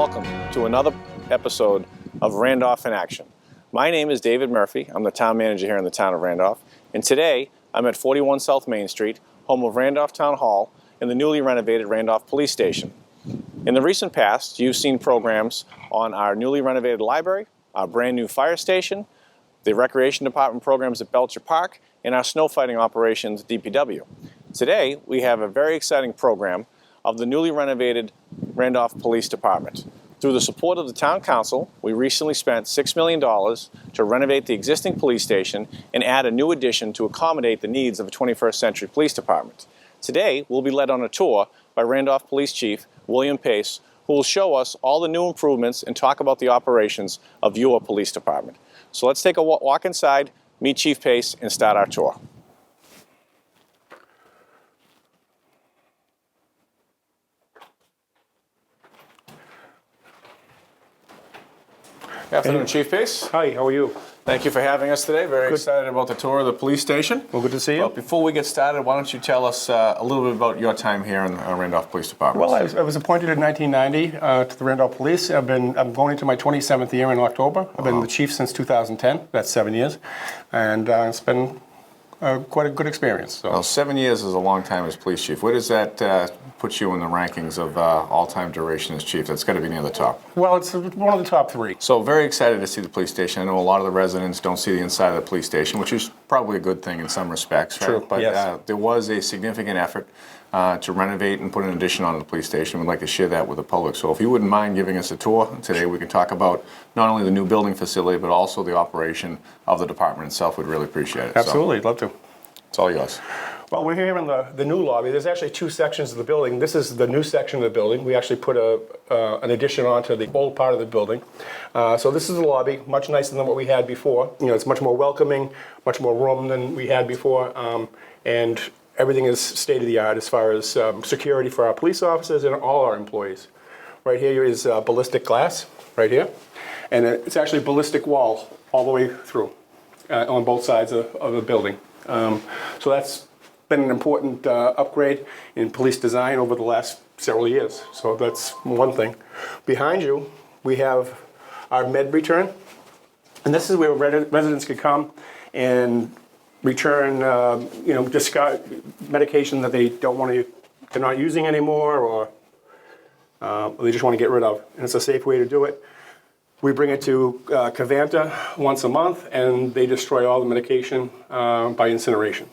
welcome to another episode of Randolph in Action. My name is David Murphy. I'm the town manager here in the town of Randolph. And today, I'm at 41 South Main Street, home of Randolph Town Hall and the newly renovated Randolph Police Station. In the recent past, you've seen programs on our newly renovated library, our brand new fire station, the Recreation Department programs at Belcher Park, and our snow fighting operations at DPW. Today, we have a very exciting program of the newly renovated Randolph Police Department. Through the support of the Town Council, we recently spent $6 million to renovate the existing police station and add a new addition to accommodate the needs of a 21st century police department. Today, we'll be led on a tour by Randolph Police Chief William Pace, who will show us all the new improvements and talk about the operations of your police department. So let's take a walk inside, meet Chief Pace, and start our tour. Good afternoon, Chief Pace. Hi, how are you? Thank you for having us today. Very excited about the tour of the police station. Well, good to see you. Well, before we get started, why don't you tell us a little bit about your time here in the Randolph Police Department? Well, I was appointed in 1990 to the Randolph Police. I'm going into my 27th year in October. I've been the chief since 2010. That's 7 years, and it's been quite a good experience. So. Well, 7 years is a long time as police chief. Where does that put you in the rankings of all-time duration as chief? That's got to be near the top. Well, it's one of the top three. So very excited to see the police station. I know a lot of the residents don't see the inside of the police station, which is probably a good thing in some respects. Right? True, But yes. There was a significant effort to renovate and put an addition on the police station. We'd like to share that with the public. So if you wouldn't mind giving us a tour today, we can talk about not only the new building facility, but also the operation of the department itself. We'd really appreciate it. Absolutely, I'd love to. It's all yours. Well, we're here in the new lobby. There's actually two sections of the building. This is the new section of the building. We actually put an addition onto the old part of the building. So this is the lobby, much nicer than what we had before. You know, it's much more welcoming, much more room than we had before, and everything is state-of-the-art as far as security for our police officers and all our employees. Right here is ballistic glass, right here, and it's actually ballistic wall all the way through on both sides of the building. So that's been an important upgrade in police design over the last several years. So that's one thing. Behind you, we have our med return. And this is where residents can come and return, discard medication that they don't want to, they're not using anymore, or they just want to get rid of. And it's a safe way to do it. We bring it to Cavanta once a month, and they destroy all the medication by incineration.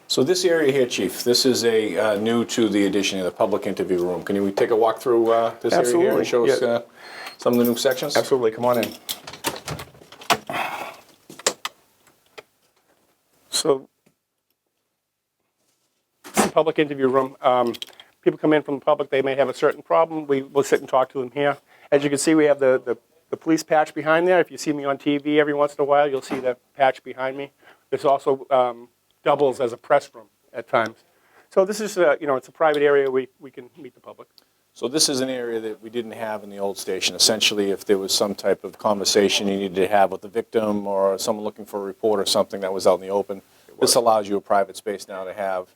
So this area here, Chief, this is a new to the addition of the public interview room. Can we take a walk through this Absolutely. area here and show us some of the new sections? Absolutely, come on in. So, this is the public interview room. People come in from the public, they may have a certain problem. We will sit and talk to them here. As you can see, we have the police patch behind there. If you see me on TV every once in a while, you'll see that patch behind me. This also doubles as a press room at times. So this is, it's a private area we can meet the public. So this is an area that we didn't have in the old station. Essentially, if there was some type of conversation you needed to have with the victim or someone looking for a report or something that was out in the open, this allows you a private space now to have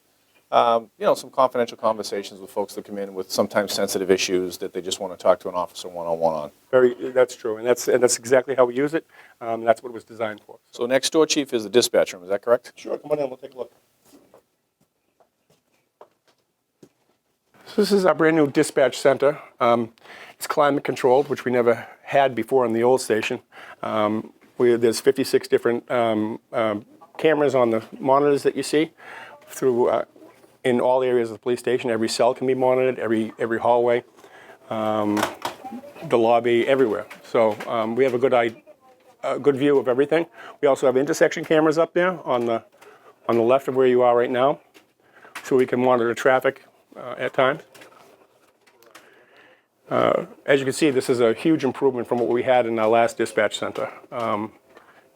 some confidential conversations with folks that come in with sometimes sensitive issues that they just want to talk to an officer one-on-one on. That's true, and that's exactly how we use it. That's what it was designed for. So next door, Chief, is the dispatch room. Is that correct? Sure, come on in, we'll take a look. So this is our brand new dispatch center. It's climate controlled, which we never had before in the old station. There's 56 different cameras on the monitors that you see through in all areas of the police station. Every cell can be monitored, every hallway, the lobby, everywhere. So we have a good view of everything. We also have intersection cameras up there on the left of where you are right now, so we can monitor traffic at times. As you can see, this is a huge improvement from what we had in our last dispatch center.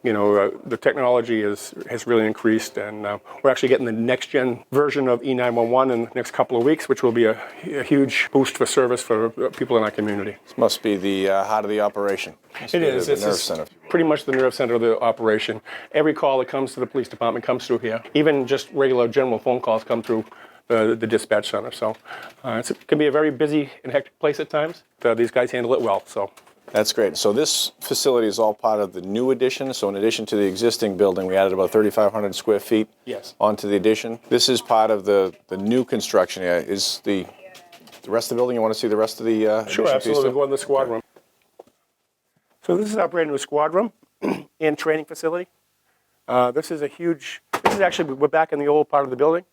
The technology has really increased, and we're actually getting the next-gen version of E911 in the next couple of weeks, which will be a huge boost for service for people in our community. This must be the heart of the operation. It is. The nerve center. Pretty much the nerve center of the operation. Every call that comes to the police department comes through here. Even just regular general phone calls come through the dispatch center. So it can be a very busy and hectic place at times. These guys handle it well. So. That's great. So this facility is all part of the new addition. So in addition to the existing building, we added about 3,500 square feet onto the addition. This is part of the new construction area. Is the rest of the building, you want to see the rest of the Sure, absolutely. Go in the squad room. So this is our brand new squad room and training facility. This is actually, we're back in the old part of the building.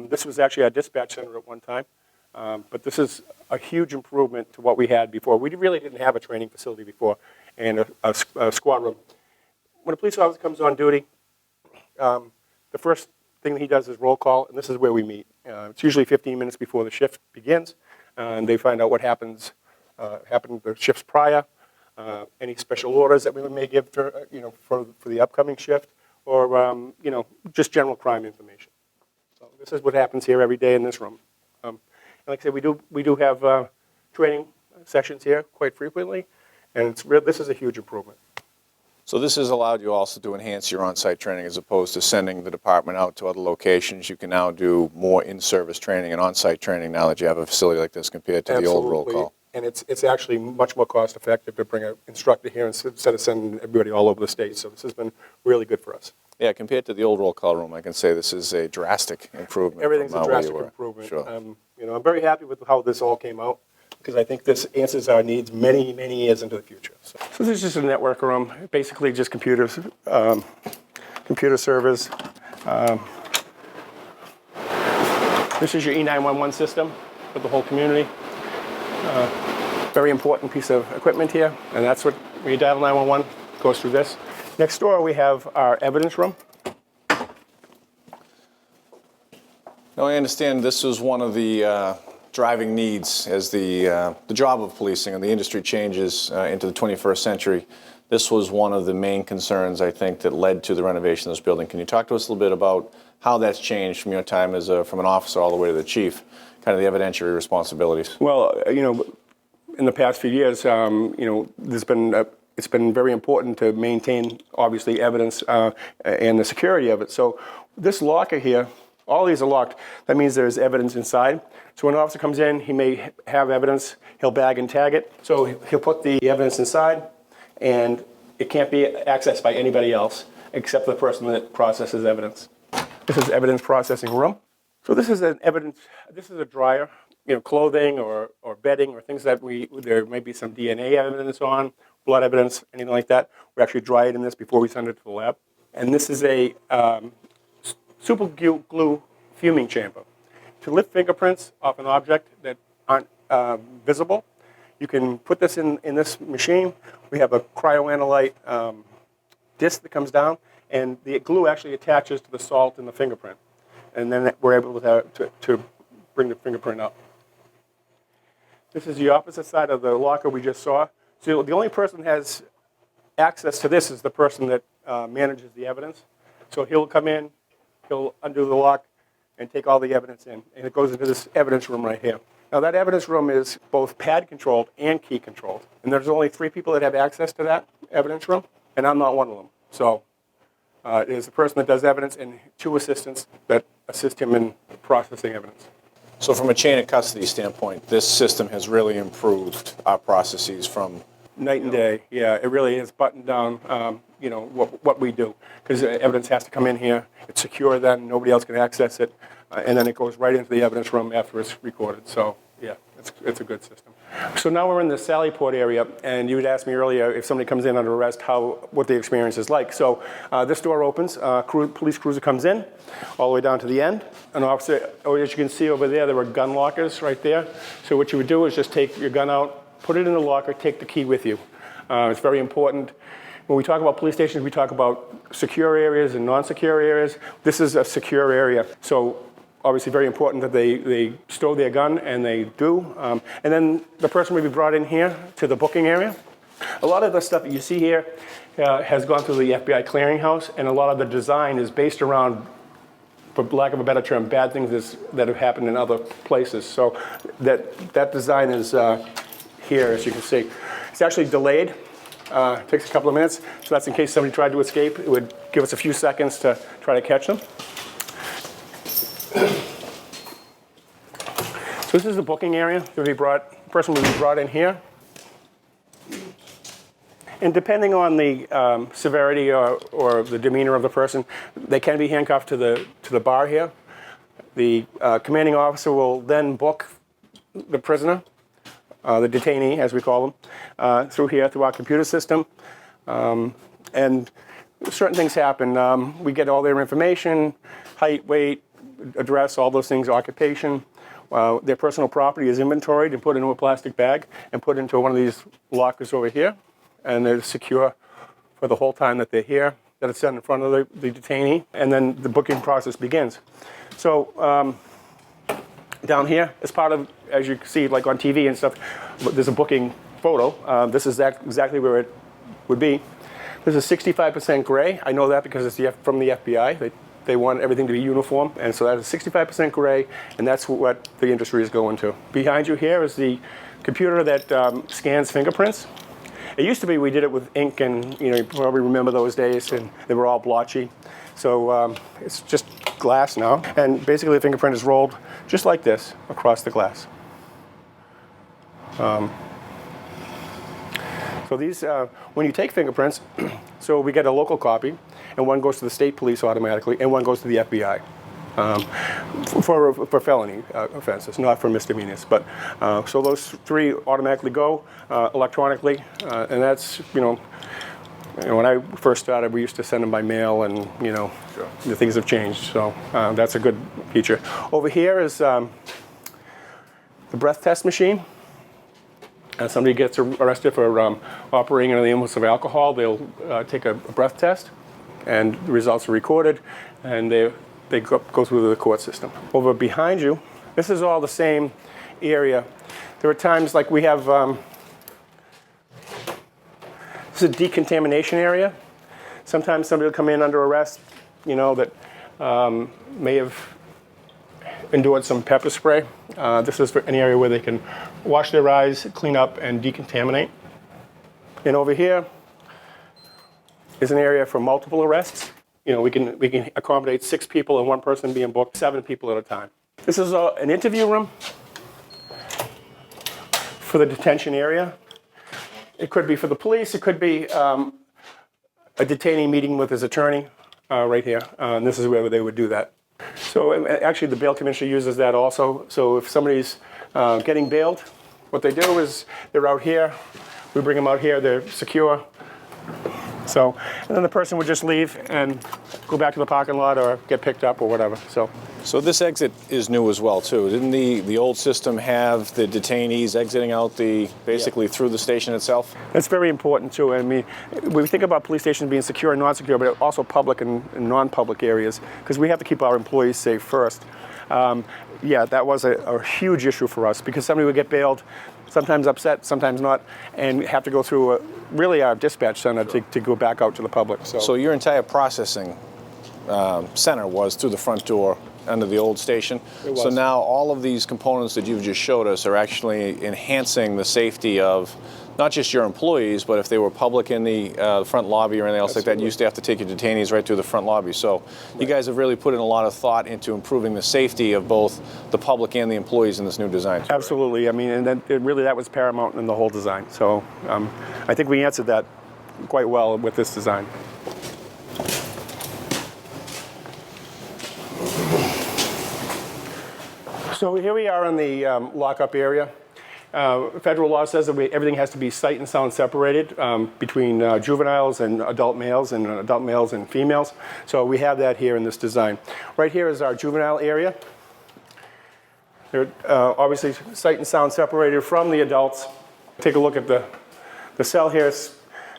This was actually our dispatch center at one time. But this is a huge improvement to what we had before. We really didn't have a training facility before and a squad room. When a police officer comes on duty, the first thing that he does is roll call, and this is where we meet. It's usually 15 minutes before the shift begins, and they find out what happened the shifts prior, any special orders that we may give for the upcoming shift, or just general crime information. So this is what happens here every day in this room. And like I said, we do have training sessions here quite frequently, and this is a huge improvement. So this has allowed you also to enhance your on-site training as opposed to sending the department out to other locations. You can now do more in-service training and on-site training now that you have a facility like this compared to the old roll call. And it's actually much more cost-effective to bring an instructor here instead of sending everybody all over the state. So this has been really good for us. Yeah, compared to the old roll call room, I can say this is a drastic improvement. Everything's a drastic improvement. Sure. I'm very happy with how this all came out, because I think this answers our needs many, many years into the future. So this is just a network room, basically just computers, computer servers. This is your E911 system for the whole community. Very important piece of equipment here, and that's what, when you dial 911, goes through this. Next door, we have our evidence room. Now, I understand this was one of the driving needs as the job of policing and the industry changes into the 21st century. This was one of the main concerns, I think, that led to the renovation of this building. Can you talk to us a little bit about how that's changed from your time as from an officer all the way to the chief, kind of the evidentiary responsibilities? Well, in the past few years, it's been very important to maintain, obviously, evidence and the security of it. So this locker here, all these are locked. That means there's evidence inside. So when an officer comes in, he may have evidence. He'll bag and tag it. So he'll put the evidence inside, and it can't be accessed by anybody else except the person that processes evidence. This is evidence processing room. So this is a dryer, clothing or bedding or things that there may be some DNA evidence on, blood evidence, anything like that. We actually dry it in this before we send it to the lab. And this is a super glue fuming chamber. To lift fingerprints off an object that aren't visible, you can put this in this machine. We have a cryoanalyte disc that comes down, and the glue actually attaches to the salt in the fingerprint. And then we're able to bring the fingerprint up. This is the opposite side of the locker we just saw. So the only person that has access to this is the person that manages the evidence. So he'll come in, he'll undo the lock, and take all the evidence in. And it goes into this evidence room right here. Now that evidence room is both pad controlled and key controlled. And there's only 3 people that have access to that evidence room, and I'm not one of them. So there's a person that does evidence and 2 assistants that assist him in processing evidence. So from a chain of custody standpoint, this system has really improved our processes from... Night and day, yeah. It really is buttoned down, what we do. Because evidence has to come in here. It's secure then. Nobody else can access it. And then it goes right into the evidence room after it's recorded. So, yeah, it's a good system. So now we're in the Sally Port area, and you had asked me earlier if somebody comes in under arrest, what the experience is like. So this door opens, police cruiser comes in, all the way down to the end. An officer, as you can see over there were gun lockers right there. So what you would do is just take your gun out, put it in the locker, take the key with you. It's very important. When we talk about police stations, we talk about secure areas and non-secure areas. This is a secure area. So obviously very important that they stow their gun, and they do. And then the person will be brought in here to the booking area. A lot of the stuff that you see here has gone through the FBI clearinghouse, and a lot of the design is based around, for lack of a better term, bad things that have happened in other places. So that design is here, as you can see. It's actually delayed. Takes a couple of minutes. So that's in case somebody tried to escape. It would give us a few seconds to try to catch them. So this is the booking area. Person will be brought in here. And depending on the severity or the demeanor of the person, they can be handcuffed to the bar here. The commanding officer will then book the prisoner, the detainee, as we call them, through our computer system. And certain things happen. We get all their information, height, weight, address, all those things, occupation. Their personal property is inventoried and put into a plastic bag and put into one of these lockers over here. And they're secure for the whole time that they're here, that it's set in front of the detainee, and then the booking process begins. So down here, as part of, as you see, like on TV and stuff, there's a booking photo. This is exactly where it would be. This is 65% gray. I know that because it's from the FBI. They want everything to be uniform, and so that is 65% gray, and that's what the industry is going to. Behind you here is the computer that scans fingerprints. It used to be we did it with ink, and you probably remember those days, and they were all blotchy. So it's just glass now, and basically the fingerprint is rolled just like this across the glass. So these, when you take fingerprints, so we get a local copy, and one goes to the state police automatically, and one goes to the FBI. For felony offenses, not for misdemeanors. But so those three automatically go electronically, and that's when I first started, we used to send them by mail, and Sure. the things have changed. So that's a good feature. Over here is the breath test machine. Somebody gets arrested for operating under the influence of alcohol, they'll take a breath test, and the results are recorded, and they go through the court system. Over behind you, this is all the same area. There are times like we have, this is a decontamination area. Sometimes somebody will come in under arrest, that may have endured some pepper spray. This is for an area where they can wash their eyes, clean up, and decontaminate. And over here is an area for multiple arrests. We can accommodate 6 people and one person being booked, 7 people at a time. This is an interview room for the detention area. It could be for the police. It could be a detainee meeting with his attorney right here. And this is where they would do that. So actually the bail commissioner uses that also. So if somebody's getting bailed, what they do is they're out here. We bring them out here. They're secure. So, and then the person would just leave and go back to the parking lot or get picked up or whatever. So this exit is new as well too. Didn't the old system have the detainees exiting out basically through the station itself? That's very important too. I mean, we think about police stations being secure and non-secure, but also public and non-public areas, because we have to keep our employees safe first. That was a huge issue for us, because somebody would get bailed, sometimes upset, sometimes not, and have to go through really our dispatch center to go back out to the public. So your entire processing center was through the front door under the old station. It was. So now all of these components that you've just showed us are actually enhancing the safety of not just your employees, but if they were public in the front lobby or anything else like that, you used to have to take your detainees right through the front lobby. So you guys have really put in a lot of thought into improving the safety of both the public and the employees in this new design. Absolutely. I mean, and that was paramount in the whole design. So I think we answered that quite well with this design. So here we are in the lockup area. Federal law says that everything has to be sight and sound separated between juveniles and adult males and females. So we have that here in this design. Right here is our juvenile area. They're obviously sight and sound separated from the adults. Take a look at the cell here. It's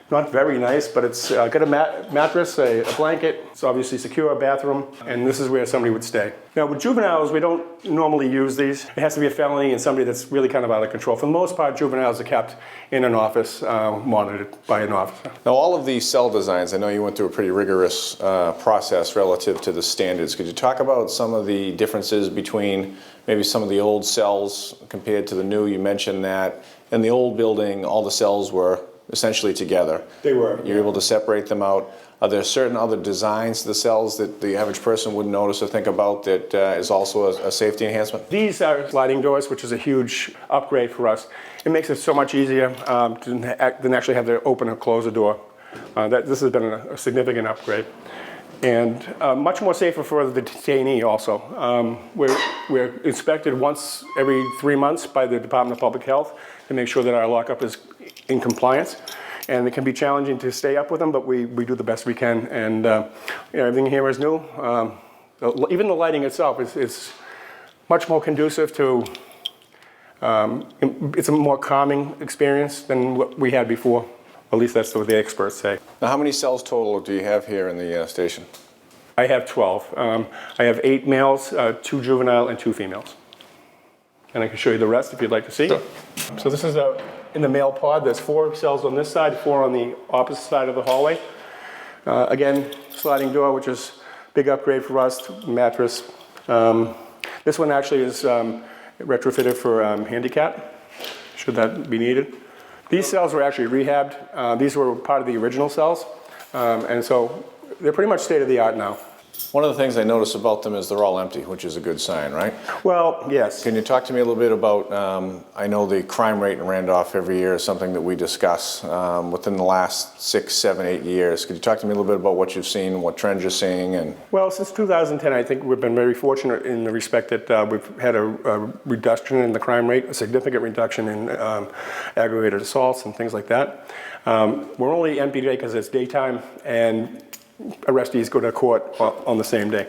not very nice, but it's got a mattress, a blanket. It's obviously secure, a bathroom, and this is where somebody would stay. Now with juveniles, we don't normally use these. It has to be a felony and somebody that's really kind of out of control. For the most part, juveniles are kept in an office, monitored by an officer. Now all of these cell designs, I know you went through a pretty rigorous process relative to the standards. Could you talk about some of the differences between maybe some of the old cells compared to the new? You mentioned that in the old building, all the cells were essentially together. They were. You're able to separate them out. Are there certain other designs to the cells that the average person wouldn't notice or think about that is also a safety enhancement? These are sliding doors, which is a huge upgrade for us. It makes it so much easier than actually have to open or close a door. This has been a significant upgrade. And much more safer for the detainee also. We're inspected once every 3 months by the Department of Public Health to make sure that our lockup is in compliance. And it can be challenging to stay up with them, but we do the best we can. And everything here is new. Even the lighting itself is much more conducive to, it's a more calming experience than what we had before. At least that's what the experts say. Now, how many cells total do you have here in the station? I have 12. I have 8 males, 2 juvenile, and 2 females. And I can show you the rest if you'd like to see. Sure. So this is in the male pod. There's 4 cells on this side, 4 on the opposite side of the hallway. Again, sliding door, which is a big upgrade for us, mattress. This one actually is retrofitted for handicap, should that be needed. These cells were actually rehabbed. These were part of the original cells, and so they're pretty much state-of-the-art now. One of the things I notice about them is they're all empty, which is a good sign, right? Well, yes. Can you talk to me a little bit about, I know the crime rate in Randolph every year is something that we discuss within the last 6, 7, 8 years. Could you talk to me a little bit about what you've seen, what trends you're seeing? And well, since 2010, I think we've been very fortunate in the respect that we've had a reduction in the crime rate, a significant reduction in aggravated assaults and things like that. We're only empty today because it's daytime, and arrestees go to court on the same day.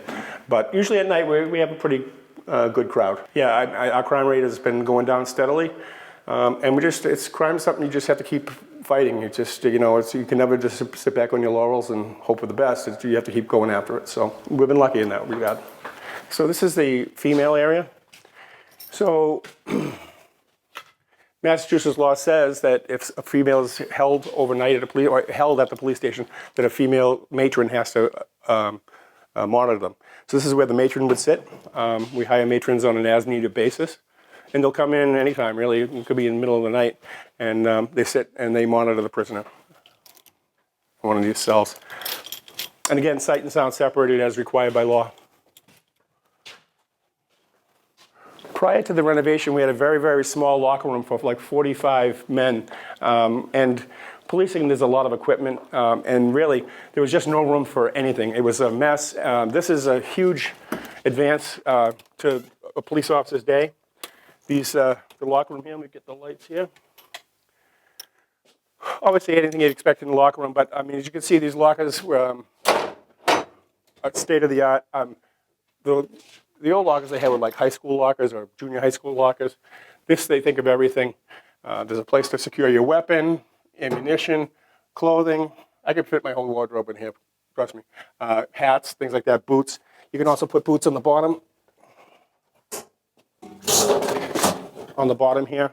But usually at night, we have a pretty good crowd. Yeah, our crime rate has been going down steadily. And crime is something you just have to keep fighting. It's just, you can never just sit back on your laurels and hope for the best. You have to keep going after it. So we've been lucky in that regard. So this is the female area. So Massachusetts law says that if a female is held overnight at held at the police station, that a female matron has to monitor them. So this is where the matron would sit. We hire matrons on an as-needed basis, and they'll come in anytime, really. It could be in the middle of the night, and they sit and they monitor the prisoner in one of these cells. And again, sight and sound separated as required by law. Prior to the renovation, we had a very, very small locker room for like 45 men. And policing, there's a lot of equipment. And really, there was just no room for anything. It was a mess. This is a huge advance to a police officer's day. The locker room here, let me get the lights here. Obviously, anything you'd expect in the locker room. But, I mean, as you can see, these lockers are state-of-the-art. The old lockers they had were like high school lockers or junior high school lockers. This, they think of everything. There's a place to secure your weapon, ammunition, clothing. I could fit my whole wardrobe in here, trust me. Hats, things like that, boots. You can also put boots on the bottom. On the bottom here.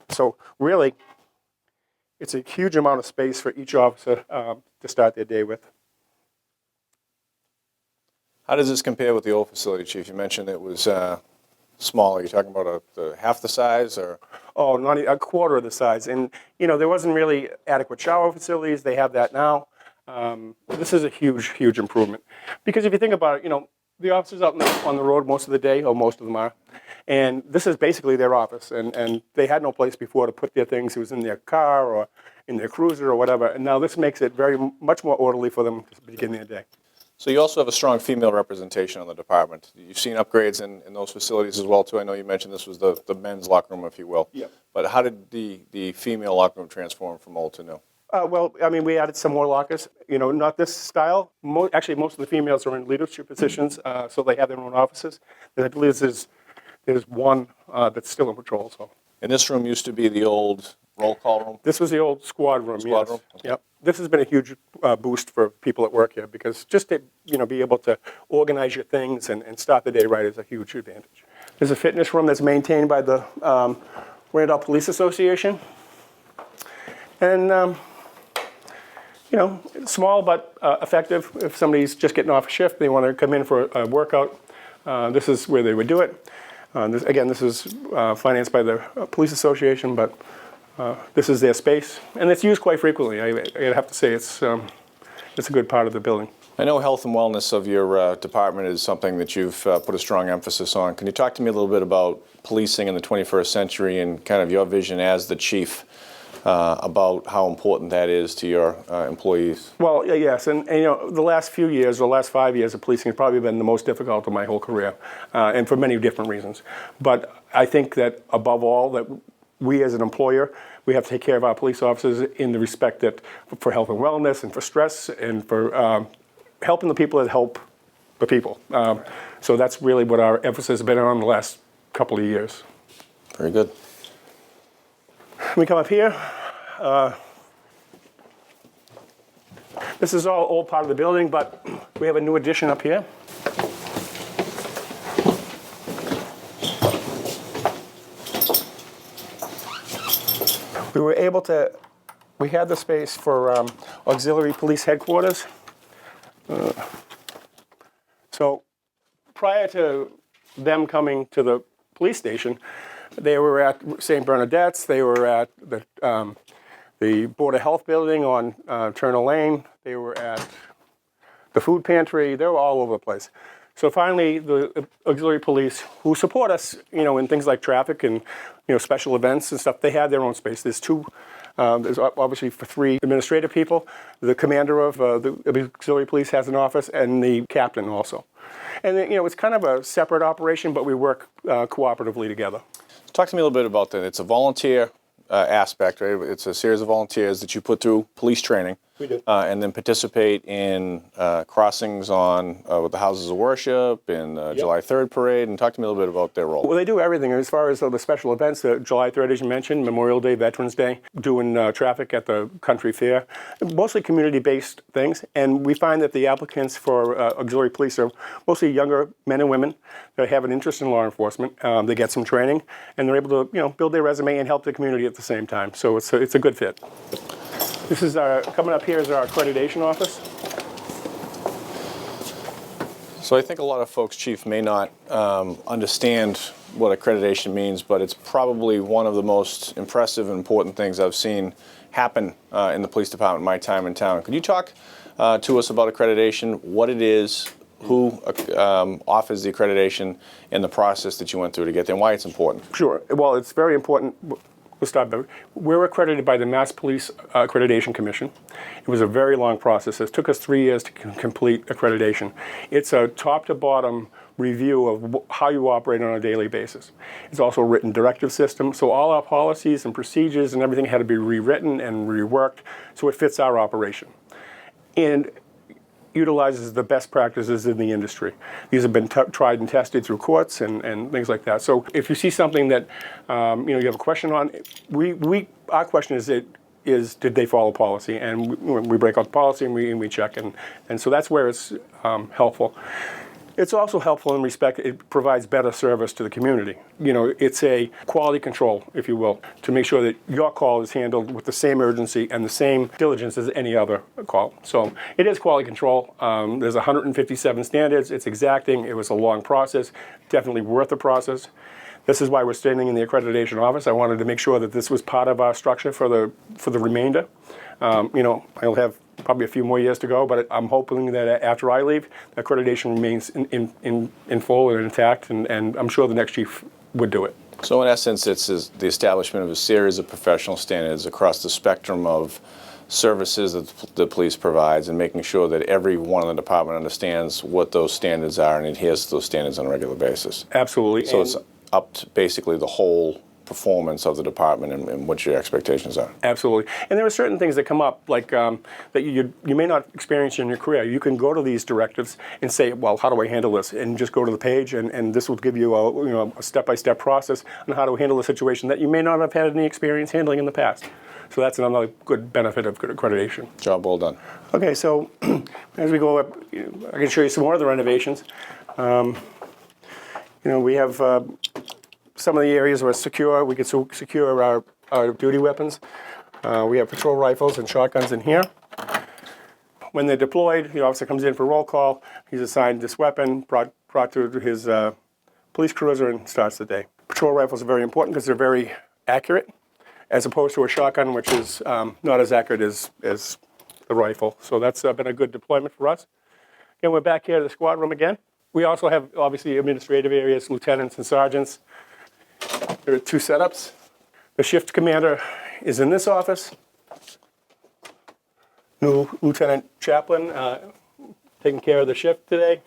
So really, it's a huge amount of space for each officer to start their day with. how does this compare with the old facility, Chief? You mentioned it was smaller. Are you talking about half the size, or? Oh, not a quarter of the size. And, there wasn't really adequate shower facilities. They have that now. This is a huge, huge improvement. Because if you think about it, the officers out on the road most of the day, or most of them are, and this is basically their office. And they had no place before to put their things. It was in their car or in their cruiser or whatever. And now this makes it much more orderly for them to begin their day. So you also have a strong female representation on the department. You've seen upgrades in those facilities as well, too. I know you mentioned this was the men's locker room, if you will. Yep. But how did the female locker room transform from old to new? Well, I mean, we added some more lockers. Not this style. Actually, most of the females are in leadership positions, so they have their own offices. And I believe there's one that's still in patrol. So. And this room used to be the old roll call room? This was the old squad room, squad yes. room? Okay. Yep. This has been a huge boost for people at work here because just to be able to organize your things and start the day right is a huge advantage. There's a fitness room that's maintained by the Randolph Police Association. And, small but effective. If somebody's just getting off a shift, they want to come in for a workout, this is where they would do it. This is financed by the Police Association, but this is their space, and it's used quite frequently. I have to say, it's it's a good part of the building. I know health and wellness of your department is something that you've put a strong emphasis on. Can you talk to me a little bit about policing in the 21st century and kind of your vision as the chief about how important that is to your employees? Well, yes, and the last few years, or the last 5 years of policing has probably been the most difficult of my whole career, and for many different reasons. But I think that above all, that we as an employer, we have to take care of our police officers in the respect that for health and wellness and for stress and for helping the people that help the people. So that's really what our emphasis has been on the last couple of years. Very good. We come up here. This is all old part of the building, but we have a new addition up here. We had the space for auxiliary police headquarters. So prior to them coming to the police station, they were at St. Bernadette's, they were at the Board of Health building on Turner Lane, they were at the food pantry, they were all over the place. So finally, the auxiliary police, who support us, in things like traffic and special events and stuff, they had their own space. There's there's obviously for 3 administrative people. The commander of the auxiliary police has an office, and the captain also. And it's kind of a separate operation, but we work cooperatively together. Talk to me a little bit about that. It's a volunteer aspect, right? It's a series of volunteers that you put through police training. We do. And then participate in crossings on with the houses of worship and July 3rd parade. And talk to me a little bit about their role. Well, they do everything. As far as the special events, July 3rd, as you mentioned, Memorial Day, Veterans Day, doing traffic at the country fair, mostly community-based things. And we find that the applicants for auxiliary police are mostly younger men and women that have an interest in law enforcement. They get some training, and they're able to build their resume and help the community at the same time. So it's a good fit. This is coming up here is our accreditation office. So I think a lot of folks, Chief, may not understand what accreditation means, but it's probably one of the most impressive and important things I've seen happen in the police department in my time in town. Could you talk to us about accreditation, what it is, who offers the accreditation, and the process that you went through to get there, and why it's important? Sure. Well, it's very important. We'll start by, we're accredited by the Mass Police Accreditation Commission. It was a very long process. It took us 3 years to complete accreditation. It's a top-to-bottom review of how you operate on a daily basis. It's also a written directive system, so all our policies and procedures and everything had to be rewritten and reworked so it fits our operation. And utilizes the best practices in the industry. These have been tried and tested through courts and things like that. So if you see something that you have a question on, our question is did they follow policy? And we break out the policy and we check, and so that's where it's helpful. It's also helpful in respect it provides better service to the community. It's a quality control, if you will, to make sure that your call is handled with the same urgency and the same diligence as any other call. So it is quality control. There's 157 standards. It's exacting. It was a long process, definitely worth the process. This is why we're standing in the accreditation office. I wanted to make sure that this was part of our structure for the remainder. I'll have probably a few more years to go, but I'm hoping that after I leave, the accreditation remains in full and intact, and I'm sure the next chief would do it. So in essence, it's the establishment of a series of professional standards across the spectrum of services that the police provides, and making sure that everyone in the department understands what those standards are and adheres to those standards on a regular basis. Absolutely. So it's up to basically the whole performance of the department and what your expectations are. Absolutely. And there are certain things that come up, like that you may not experience in your career. You can go to these directives and say, well, how do I handle this? And just go to the page, and this will give you a step-by-step process on how to handle a situation that you may not have had any experience handling in the past. So that's another good benefit of accreditation. Job well done. Okay, so as we go up, I can show you some more of the renovations. We have some of the areas were secure. We could secure our duty weapons. We have patrol rifles and shotguns in here. When they're deployed, the officer comes in for roll call. He's assigned this weapon, brought to his police cruiser, and starts the day. Patrol rifles are very important because they're very accurate, as opposed to a shotgun, which is not as accurate as the rifle. So that's been a good deployment for us. Again, we're back here at the squad room again. We also have, obviously, administrative areas, lieutenants and sergeants. There are 2 setups. The shift commander is in this office. New lieutenant chaplain taking care of the shift today.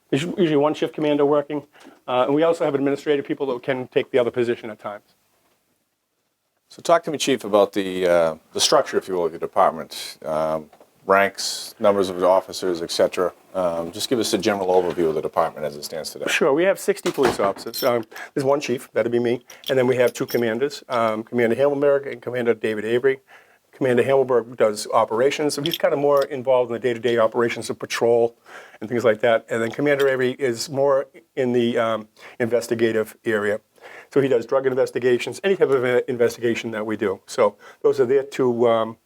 There's usually 1 shift commander working. And we also have administrative people that can take the other position at times. So talk to me, Chief, about the structure, if you will, of your department. Ranks, numbers of officers, etc. Just give us a general overview of the department as it stands today. Sure. We have 60 police officers. There's 1 chief, that'd be me, and then we have 2 commanders, Commander Hammelberg and Commander David Avery. Commander Hammelberg does operations, so he's kind of more involved in the day-to-day operations of patrol and things like that. And then Commander Avery is more in the investigative area. So he does drug investigations, any type of investigation that we do. So those are their 2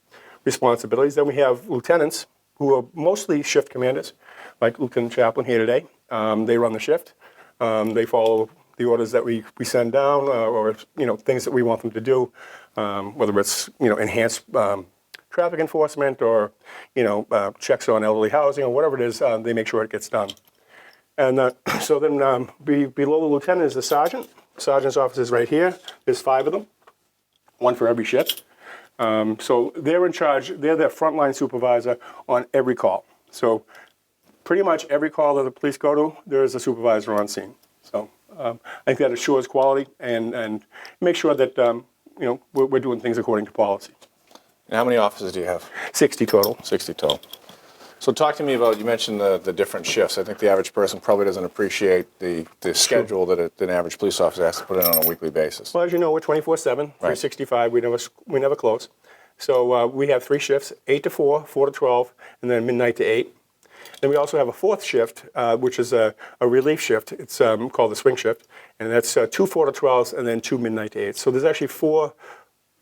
responsibilities. Then we have lieutenants who are mostly shift commanders, like Lieutenant Chaplain here today. They run the shift. They follow the orders that we send down, or things that we want them to do, whether it's enhanced traffic enforcement or checks on elderly housing or whatever it is. They make sure it gets done. And so then below the lieutenant is the sergeant. Sergeant's office is right here. There's 5 of them, 1 for every shift. So they're in charge. They're the frontline supervisor on every call. So pretty much every call that the police go to, there is a supervisor on scene. So I think that assures quality and make sure that we're doing things according to policy. And how many officers do you have? 60 total. 60 total. So talk to me about, you mentioned the different shifts. I think the average person probably doesn't appreciate the schedule that an average police officer has to put in on a weekly basis. Well, as you know, we're 24/7, 365. We never close. So we have 3 shifts: 8 to 4, 4 to 12, and then midnight to 8. Then we also have a 4th shift, which is a relief shift. It's called the swing shift, and that's 2 4 to 12s and then 2 midnight to 8. So there's actually four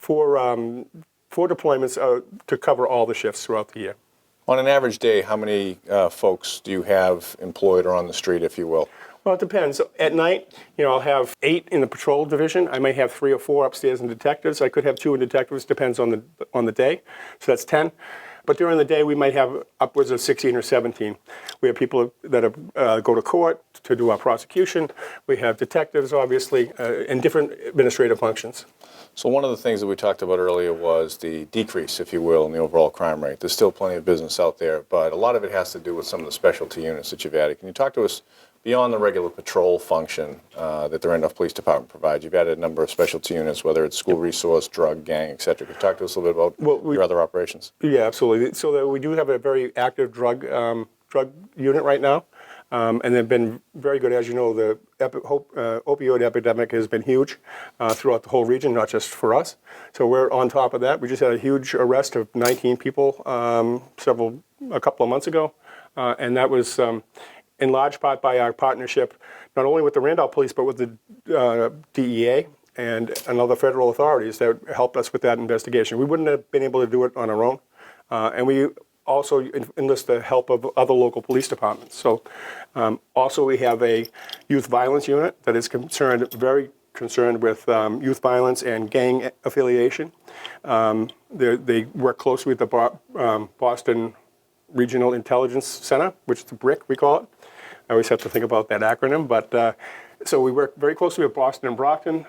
deployments to cover all the shifts throughout the year. On an average day, how many folks do you have employed or on the street, if you will? Well, it depends. At night, I'll have 8 in the patrol division. I may have 3 or 4 upstairs in detectives. I could have 2 in detectives, depends on the day. So that's 10. But during the day, we might have upwards of 16 or 17. We have people that go to court to do our prosecution. We have detectives, obviously, and different administrative functions. So one of the things that we talked about earlier was the decrease, if you will, in the overall crime rate. There's still plenty of business out there, but a lot of it has to do with some of the specialty units that you've added. Can you talk to us beyond the regular patrol function that the Randolph Police Department provides? You've added a number of specialty units, whether it's school resource, drug, gang, et cetera. Can you talk to us a little bit about your other operations? Yeah, absolutely. So we do have a very active drug unit right now. And they've been very good. As you know, the opioid epidemic has been huge throughout the whole region, not just for us. So we're on top of that. We just had a huge arrest of 19 people a couple of months ago. And that was in large part by our partnership, not only with the Randolph Police, but with the DEA and other federal authorities that helped us with that investigation. We wouldn't have been able to do it on our own. And we also enlist the help of other local police departments. So also we have a youth violence unit that is very concerned with youth violence and gang affiliation. They work closely with the Boston Regional Intelligence Center, which is the BRIC, we call it. I always have to think about that acronym. But so we work very closely with Boston and Brockton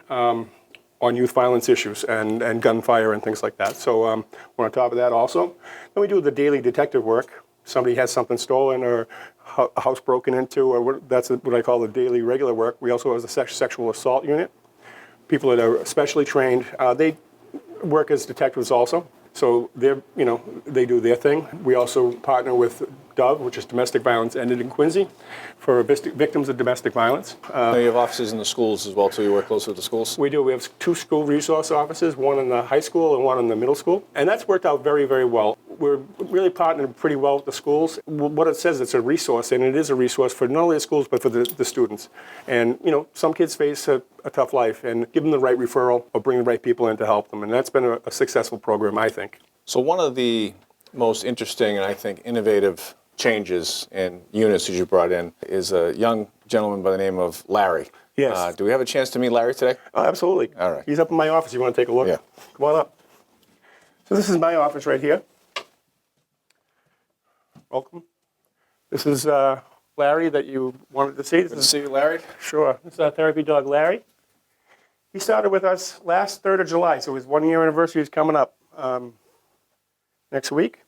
on youth violence issues and gunfire and things like that. So we're on top of that also. Then we do the daily detective work. Somebody has something stolen or a house broken into, or that's what I call the daily regular work. We also have the sexual assault unit. People that are specially trained, they work as detectives also. So they do their thing. We also partner with DOVE, which is Domestic Violence Ended in Quincy, for victims of domestic violence. Now you have offices in the schools as well, too. You work closely with the schools? We do. We have 2 school resource offices, one in the high school and one in the middle school. And that's worked out very, very well. We're really partnered pretty well with the schools. What it says, it's a resource, and it is a resource for not only the schools, but for the students. And, some kids face a tough life, and give them the right referral or bring the right people in to help them. And that's been a successful program, I think. So one of the most interesting and I think innovative changes in units that you brought in is a young gentleman by the name of Larry. Yes. Do we have a chance to meet Larry today? Oh, absolutely. All right. He's up in my office. You want to take a look? Yeah. Come on up. So this is my office right here. Welcome. This is Larry that you wanted to see. Good to see you, Larry. Sure. This is our therapy dog, Larry. He started with us last 3rd of July, so his 1-year anniversary is coming up next week.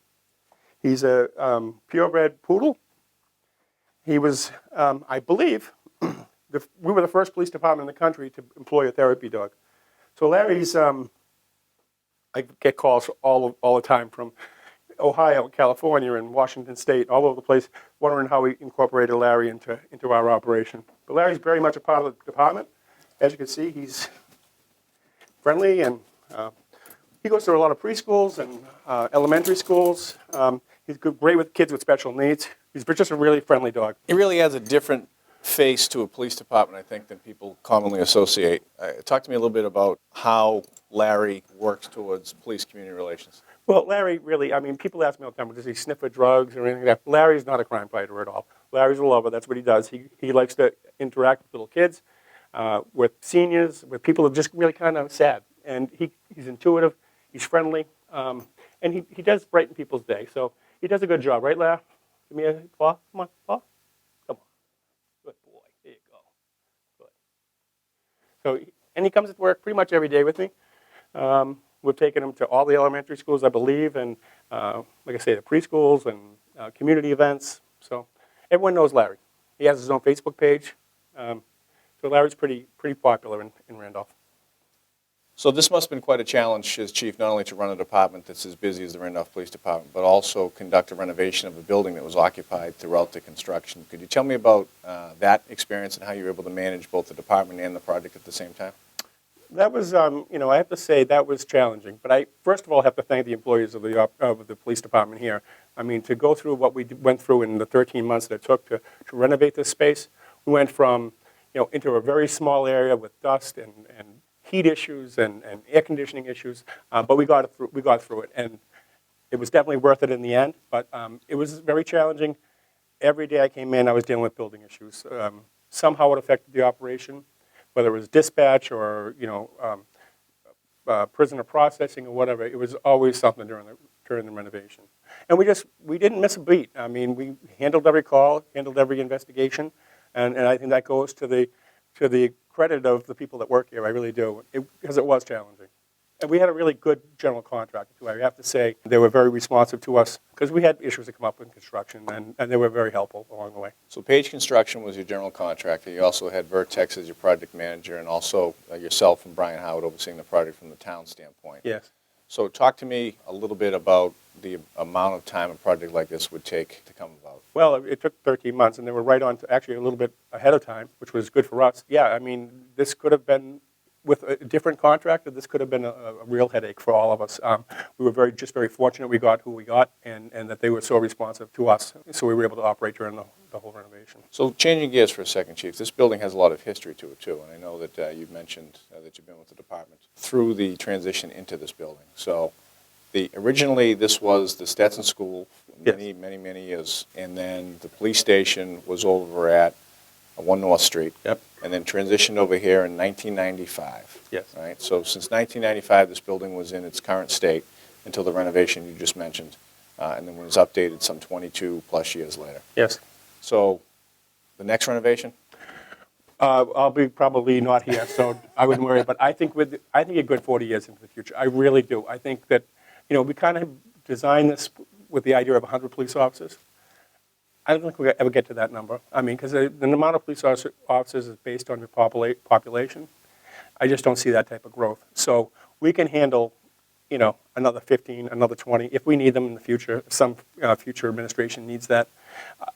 He's a purebred poodle. He was, I believe, we were the first police department in the country to employ a therapy dog. So Larry's, I get calls all the time from Ohio, California, and Washington State, all over the place, wondering how we incorporated Larry into our operation. But Larry's very much a part of the department. As you can see, he's friendly, and he goes to a lot of preschools and elementary schools. He's great with kids with special needs. He's just a really friendly dog. He really has a different face to a police department, I think, than people commonly associate. Talk to me a little bit about how Larry works towards police-community relations. Well, Larry really, people ask me all the time, does he sniff for drugs or anything like that? Larry's not a crime fighter at all. Larry's a lover. That's what he does. He likes to interact with little kids, with seniors, with people who are just really kind of sad. And he's intuitive, he's friendly, and he does brighten people's day. So he does a good job, right, Larry? Give me a paw. Come on, paw. Come on. Good boy. There you go. Good. So, and he comes to work pretty much every day with me. We've taken him to all the elementary schools, I believe, and like I say, the preschools and community events. So everyone knows Larry. He has his own Facebook page. So Larry's pretty popular in Randolph. So this must have been quite a challenge as chief, not only to run a department that's as busy as the Randolph Police Department, but also conduct a renovation of a building that was occupied throughout the construction. Could you tell me about that experience and how you were able to manage both the department and the project at the same time? That was, I have to say that was challenging. But I, first of all, have to thank the employees of the police department here. I mean, to go through what we went through in the 13 months that it took to renovate this space, we went from, into a very small area with dust and heat issues and air conditioning issues, but we got through it, and it was definitely worth it in the end. But it was very challenging. Every day I came in, I was dealing with building issues. Somehow it affected the operation, whether it was dispatch or prisoner processing or whatever. It was always something during the renovation, and we didn't miss a beat. I mean, we handled every call, handled every investigation, and I think that goes to the credit of the people that work here. I really do, because it was challenging. And we had a really good general contractor, too. I have to say they were very responsive to us because we had issues that come up in construction, and they were very helpful along the way. So Page Construction was your general contractor. You also had Vertex as your project manager, and also yourself and Brian Howard overseeing the project from the town standpoint. Yes. So talk to me a little bit about the amount of time a project like this would take to come about. Well, it took 13 months, and they were right on to actually a little bit ahead of time, which was good for us. Yeah, I mean, this could have been, with a different contractor, this could have been a real headache for all of us. We were very fortunate we got who we got, and that they were so responsive to us, so we were able to operate during the whole renovation. So changing gears for a second, Chief, this building has a lot of history to it, too, and I know that you've mentioned that you've been with the department through the transition into this building. So originally this was the Stetson School for many years, and then the police station was over at 1 North Street. Yep. And then transitioned over here in 1995. Yes. Right. So since 1995, this building was in its current state until the renovation you just mentioned, and then was updated some 22 plus years later. Yes. So the next renovation? I'll be probably not here, so I wouldn't worry. But I think a good 40 years into the future. I really do. I think that, we kind of designed this with the idea of 100 police officers. I don't think we'll ever get to that number. I mean, because the amount of police officers is based on your population. I just don't see that type of growth. So we can handle, another 15, another 20, if we need them in the future. If some future administration needs that.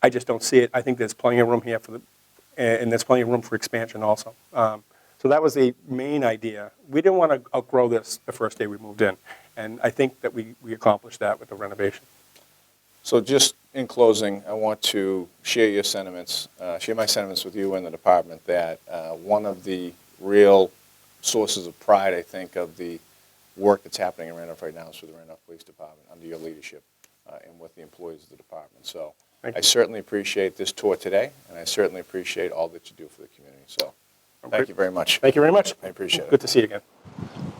I just don't see it. I think there's plenty of room here and there's plenty of room for expansion also. So that was the main idea. We didn't want to outgrow this the first day we moved in, and I think that we accomplished that with the renovation. So just in closing, I want to share your sentiments, share my sentiments with you and the department that one of the real sources of pride, I think, of the work that's happening in Randolph right now is for the Randolph Police Department under your leadership and with the employees of the department. So I certainly appreciate this tour today, and I certainly appreciate all that you do for the community. So thank you very much. Thank you very much. I appreciate it. Good to see you again.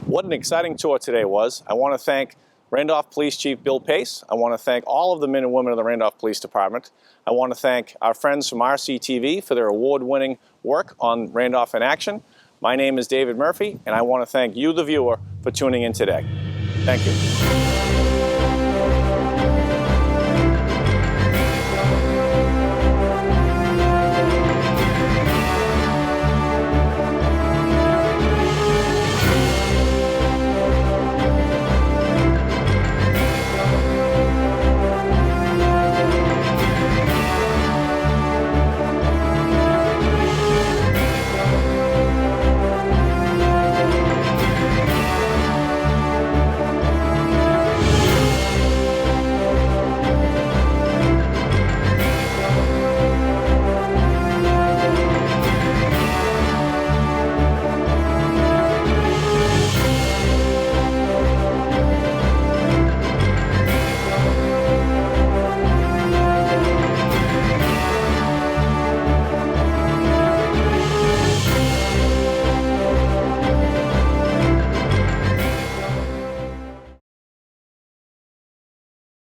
What an exciting tour today was. I want to thank Randolph Police Chief Bill Pace. I want to thank all of the men and women of the Randolph Police Department. I want to thank our friends from RCTV for their award-winning work on Randolph in Action. My name is David Murphy, and I want to thank you, the viewer, for tuning in today. Thank you.